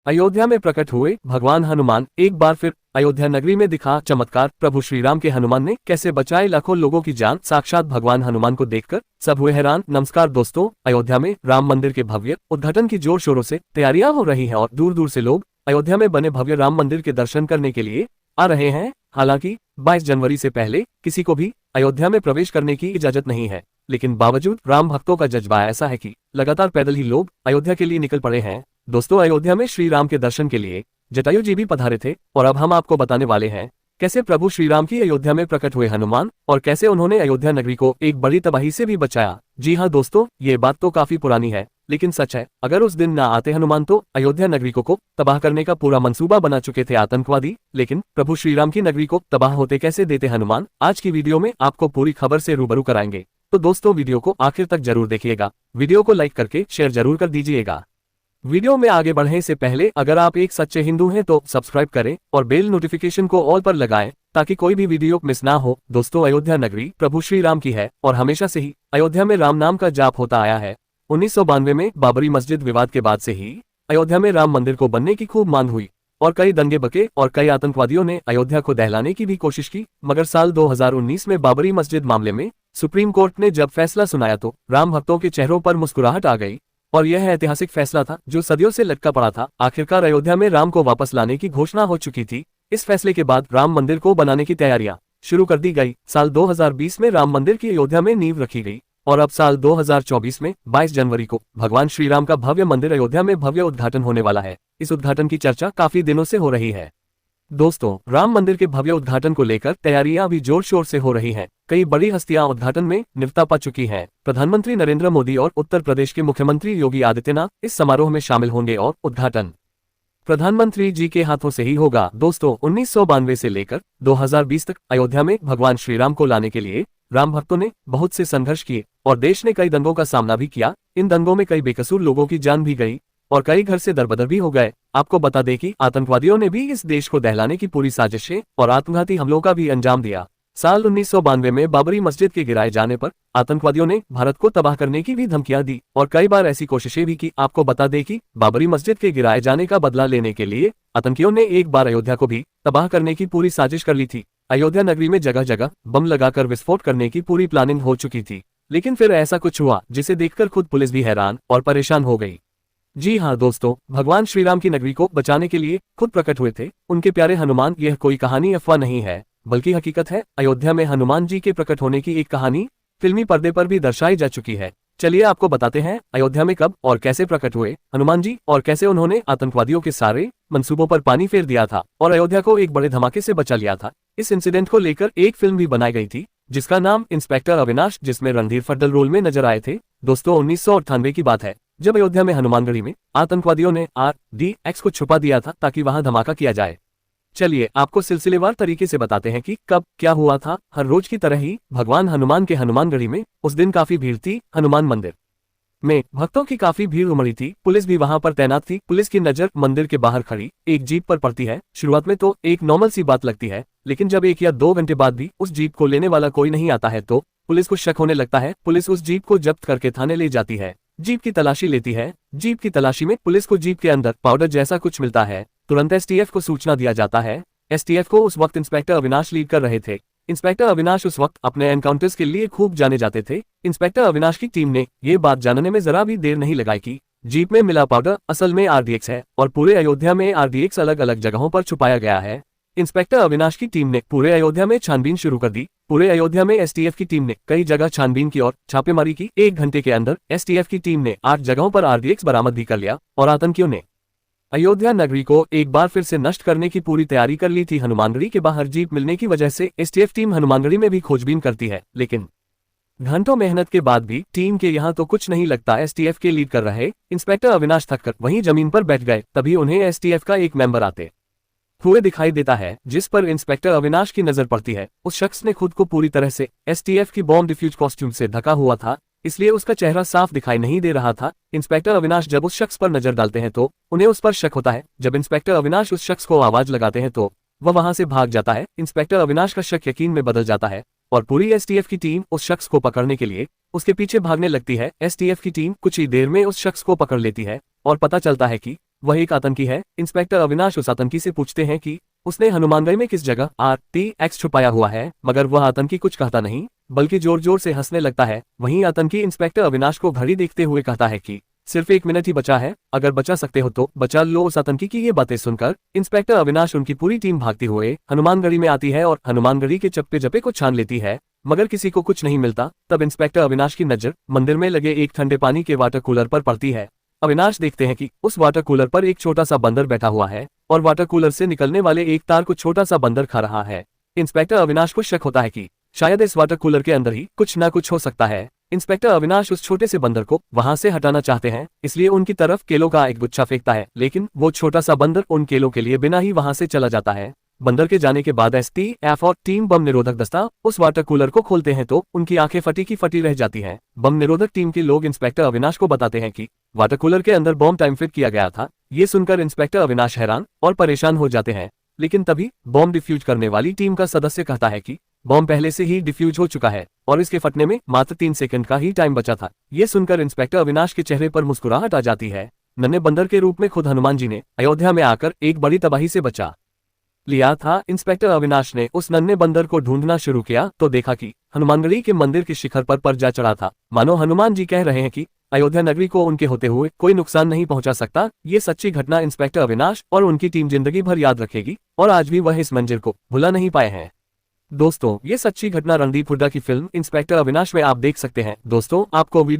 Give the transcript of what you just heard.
अयोध्या में प्रकट हुए भगवान हनुमान। एक बार फिर अयोध्या नगरी में दिखा चमत्कार। प्रभु श्री राम के हनुमान ने कैसे बचाए लाखों लोगों की जान। साक्षात भगवान हनुमान को देखकर सब हुए हैरान। नमस्कार दोस्तों, अयोध्या में राम मंदिर के भव्य उद्घाटन की जोर शोरों से तैयारियां हो रही हैं और दूर दूर से लोग अयोध्या में बने भव्य राम मंदिर के दर्शन करने के लिए आ रहे हैं। हालांकि 22 जनवरी से पहले किसी को भी अयोध्या में प्रवेश करने की इजाजत नहीं है, लेकिन बावजूद राम भक्तों का जज्बा ऐसा है कि लगातार पैदल ही लोग अयोध्या के लिए निकल पड़े हैं। दोस्तों, अयोध्या में श्री राम के दर्शन के लिए जटायु जी भी पधारे थे और अब हम आपको बताने वाले हैं कैसे प्रभु श्री राम की अयोध्या में प्रकट हुए हनुमान और कैसे उन्होंने अयोध्या नगरी को एक बड़ी तबाही से भी बचाया। जी हाँ दोस्तों, ये बात तो काफी पुरानी है, लेकिन सच है। अगर उस दिन ना आते हनुमान तो अयोध्या नगरी को तबाह करने का पूरा मंसूबा बना चुके थे आतंकवादी। लेकिन प्रभु श्री राम की नगरी को तबाह होते कैसे देते हनुमान, आज की वीडियो में आपको पूरी खबर से रूबरू कराएंगे। तो दोस्तों, वीडियो को आखिर तक जरूर देखिएगा। वीडियो को लाइक करके शेयर जरूर कर दीजिएगा। वीडियो में आगे बढ़ने से पहले अगर आप एक सच्चे हिंदू हैं तो सब्सक्राइब करें और बेल नोटिफिकेशन को ऑल पर लगाएं ताकि कोई भी वीडियो मिस ना हो। दोस्तों, अयोध्या नगरी प्रभु श्री राम की है और हमेशा से ही अयोध्या में राम नाम का जाप होता आया है। 1992 में बाबरी मस्जिद विवाद के बाद से ही अयोध्या में राम मंदिर को बनने की खूब मांग हुई और कई दंगे बके और कई आतंकवादियों ने अयोध्या को दहलाने की भी कोशिश की। मगर साल 2019 में बाबरी मस्जिद मामले में सुप्रीम कोर्ट ने जब फैसला सुनाया तो राम भक्तों के चेहरों पर मुस्कुराहट आ गई और यह ऐतिहासिक फैसला था जो सदियों से लटका पड़ा था। आखिरकार अयोध्या में राम को वापस लाने की घोषणा हो चुकी थी। इस फैसले के बाद राम मंदिर को बनाने की तैयारियां शुरू कर दी गई। साल 2020 में राम मंदिर की अयोध्या में नींव रखी गई और अब साल 2024 में 22 जनवरी को भगवान श्री राम का भव्य मंदिर अयोध्या में भव्य उद्घाटन होने वाला है। इस उद्घाटन की चर्चा काफी दिनों से हो रही है। दोस्तों, राम मंदिर के भव्य उद्घाटन को लेकर तैयारियां भी जोर शोर से हो रही हैं। कई बड़ी हस्तियां उद्घाटन में निरता पा चुकी हैं। प्रधानमंत्री नरेंद्र मोदी और उत्तर प्रदेश के मुख्यमंत्री योगी आदित्यनाथ इस समारोह में शामिल होंगे और उद्घाटन प्रधानमंत्री जी के हाथों से ही होगा। दोस्तों, 1992 से लेकर 2020 तक अयोध्या में भगवान श्री राम को लाने के लिए राम भक्तों ने बहुत से संघर्ष किए और देश ने कई दंगों का सामना भी किया। इन दंगों में कई बेकसूर लोगों की जान भी गई और कई घर से दरबदर भी हो गए। आपको बता दें कि आतंकवादियों ने भी इस देश को दहलाने की पूरी साजिशें और आत्मघाती हमलों का भी अंजाम दिया। साल 1992 में बाबरी मस्जिद के गिराए जाने पर आतंकवादियों ने भारत को तबाह करने की भी धमकियां दी और कई बार ऐसी कोशिशें भी की। आपको बता दें कि बाबरी मस्जिद के गिराए जाने का बदला लेने के लिए आतंकियों ने एक बार अयोध्या को भी तबाह करने की पूरी साजिश कर ली थी। अयोध्या नगरी में जगह जगह बम लगाकर विस्फोट करने की पूरी प्लानिंग हो चुकी थी, लेकिन फिर ऐसा कुछ हुआ जिसे देखकर खुद पुलिस भी हैरान और परेशान हो गई। जी हाँ दोस्तों, भगवान श्री राम की नगरी को बचाने के लिए खुद प्रकट हुए थे उनके प्यारे हनुमान। यह कोई कहानी अफवाह नहीं है, बल्कि हकीकत है। अयोध्या में हनुमान जी के प्रकट होने की एक कहानी फिल्मी पर्दे पर भी दर्शाई जा चुकी है। चलिए आपको बताते हैं अयोध्या में कब और कैसे प्रकट हुए हनुमान जी और कैसे उन्होंने आतंकवादियों के सारे मंसूबों पर पानी फेर दिया था और अयोध्या को एक बड़े धमाके से बचा लिया था। इस इंसिडेंट को लेकर एक फिल्म भी बनाई गई थी जिसका नाम इंस्पेक्टर अविनाश, जिसमें रणधीर फड्डल रोल में नजर आए थे। दोस्तों, 1998 की बात है जब अयोध्या में हनुमानगढ़ी में आतंकवादियों ने RDX को छुपा दिया था ताकि वहां धमाका किया जाए। चलिए आपको सिलसिलेवार तरीके से बताते हैं कि कब क्या हुआ था। हर रोज की तरह ही भगवान हनुमान के हनुमानगढ़ी में उस दिन काफी भीड़ थी। हनुमान मंदिर में भक्तों की काफी भीड़ उमड़ी थी। पुलिस भी वहां पर तैनात थी। पुलिस की नजर मंदिर के बाहर खड़ी एक जीप पर पड़ती है। शुरुआत में तो एक नॉर्मल सी बात लगती है, लेकिन जब 1 या 2 घंटे बाद भी उस जीप को लेने वाला कोई नहीं आता है तो पुलिस को शक होने लगता है। पुलिस उस जीप को जब्त करके थाने ले जाती है, जीप की तलाशी लेती है। जीप की तलाशी में पुलिस को जीप के अंदर पाउडर जैसा कुछ मिलता है। तुरंत STF को सूचना दिया जाता है। STF को उस वक्त इंस्पेक्टर अविनाश लीड कर रहे थे। इंस्पेक्टर अविनाश उस वक्त अपने एनकाउंटर्स के लिए खूब जाने जाते थे। इंस्पेक्टर अविनाश की टीम ने ये बात जानने में जरा भी देर नहीं लगाई कि जीप में मिला पाउडर असल में RDX है और पूरे अयोध्या में RDX अलग अलग जगहों पर छुपाया गया है। इंस्पेक्टर अविनाश की टीम ने पूरे अयोध्या में छानबीन शुरू कर दी। पूरे अयोध्या में STF की टीम ने कई जगह छानबीन की और छापेमारी की। 1 घंटे के अंदर STF की टीम ने 8 जगहों पर RDX बरामद भी कर लिया और आतंकियों ने अयोध्या नगरी को एक बार फिर से नष्ट करने की पूरी तैयारी कर ली थी। हनुमानगढ़ी के बाहर जीप मिलने की वजह से STF टीम हनुमानगढ़ी में भी खोजबीन करती है, लेकिन घंटों मेहनत के बाद भी टीम के यहाँ तो कुछ नहीं लगता। STF के लीड कर रहे इंस्पेक्टर अविनाश थककर वहीं जमीन पर बैठ गए। तभी उन्हें STF का एक मेंबर आते हुए दिखाई देता है, जिस पर इंस्पेक्टर अविनाश की नजर पड़ती है। उस शख्स ने खुद को पूरी तरह से STF की बॉम्ब डिफ्यूज कॉस्ट्यूम से ढका हुआ था, इसलिए उसका चेहरा साफ दिखाई नहीं दे रहा था। इंस्पेक्टर अविनाश जब उस शख्स पर नजर डालते हैं तो उन्हें उस पर शक होता है। जब इंस्पेक्टर अविनाश उस शख्स को आवाज लगाते हैं तो वह वहां से भाग जाता है। इंस्पेक्टर अविनाश का शक यकीन में बदल जाता है और पूरी STF की टीम उस शख्स को पकड़ने के लिए उसके पीछे भागने लगती है। STF की टीम कुछ ही देर में उस शख्स को पकड़ लेती है और पता चलता है कि वह एक आतंकी है। इंस्पेक्टर अविनाश उस आतंकी से पूछते हैं कि उसने हनुमानगढ़ में किस जगह RTX छुपाया हुआ है, मगर वह आतंकी कुछ कहता नहीं, बल्कि जोर जोर से हंसने लगता है। वहीं आतंकी इंस्पेक्टर अविनाश को घड़ी देखते हुए कहता है कि सिर्फ 1 मिनट ही बचा है, अगर बचा सकते हो तो बचा लो। उस आतंकी की ये बातें सुनकर इंस्पेक्टर अविनाश उनकी पूरी टीम भागती हुए हनुमानगढ़ी में आती है और हनुमानगढ़ी के चप्पे चप्पे को छान लेती है, मगर किसी को कुछ नहीं मिलता। तब इंस्पेक्टर अविनाश की नजर मंदिर में लगे एक ठंडे पानी के वाटर कूलर पर पड़ती है। अविनाश देखते हैं कि उस वाटर कूलर पर एक छोटा सा बंदर बैठा हुआ है और वाटर कूलर से निकलने वाले एक तार को छोटा सा बंदर खा रहा है। इंस्पेक्टर अविनाश को शक होता है कि शायद इस वाटर कूलर के अंदर ही कुछ ना कुछ हो सकता है। इंस्पेक्टर अविनाश उस छोटे से बंदर को वहां से हटाना चाहते हैं, इसलिए उनकी तरफ केलों का एक गुच्छा फेंकता है, लेकिन वो छोटा सा बंदर उन केलों के लिए बिना ही वहां से चला जाता है। बंदर के जाने के बाद STF और टीम बम निरोधक दस्ता उस वाटर कूलर को खोलते हैं तो उनकी आंखें फटी की फटी रह जाती हैं। बम निरोधक टीम के लोग इंस्पेक्टर अविनाश को बताते हैं कि वाटर कूलर के अंदर बॉम्ब टाइम फिट किया गया था। ये सुनकर इंस्पेक्टर अविनाश हैरान और परेशान हो जाते हैं, लेकिन तभी बॉम्ब डिफ्यूज करने वाली टीम का सदस्य कहता है कि बॉम्ब पहले से ही डिफ्यूज हो चुका है और इसके फटने में मात्र 3 सेकंड का ही टाइम बचा था। ये सुनकर इंस्पेक्टर अविनाश के चेहरे पर मुस्कुराहट आ जाती है। नन्हे बंदर के रूप में खुद हनुमान जी ने अयोध्या में आकर एक बड़ी तबाही से बचा लिया था। इंस्पेक्टर अविनाश ने उस नन्हे बंदर को ढूंढना शुरू किया तो देखा कि हनुमानगढ़ी के मंदिर के शिखर पर जा चढ़ा था। मानो हनुमान जी कह रहे हैं कि अयोध्या नगरी को उनके होते हुए कोई नुकसान नहीं पहुंचा सकता। ये सच्ची घटना इंस्पेक्टर अविनाश और उनकी टीम जिंदगी भर याद रखेगी और आज भी वह इस मंजिल को भुला नहीं पाए हैं। दोस्तों, ये सच्ची घटना रणदीप हुड्डा की फिल्म इंस्पेक्टर अविनाश में आप देख सकते हैं। दोस्तों, आपको वीडियो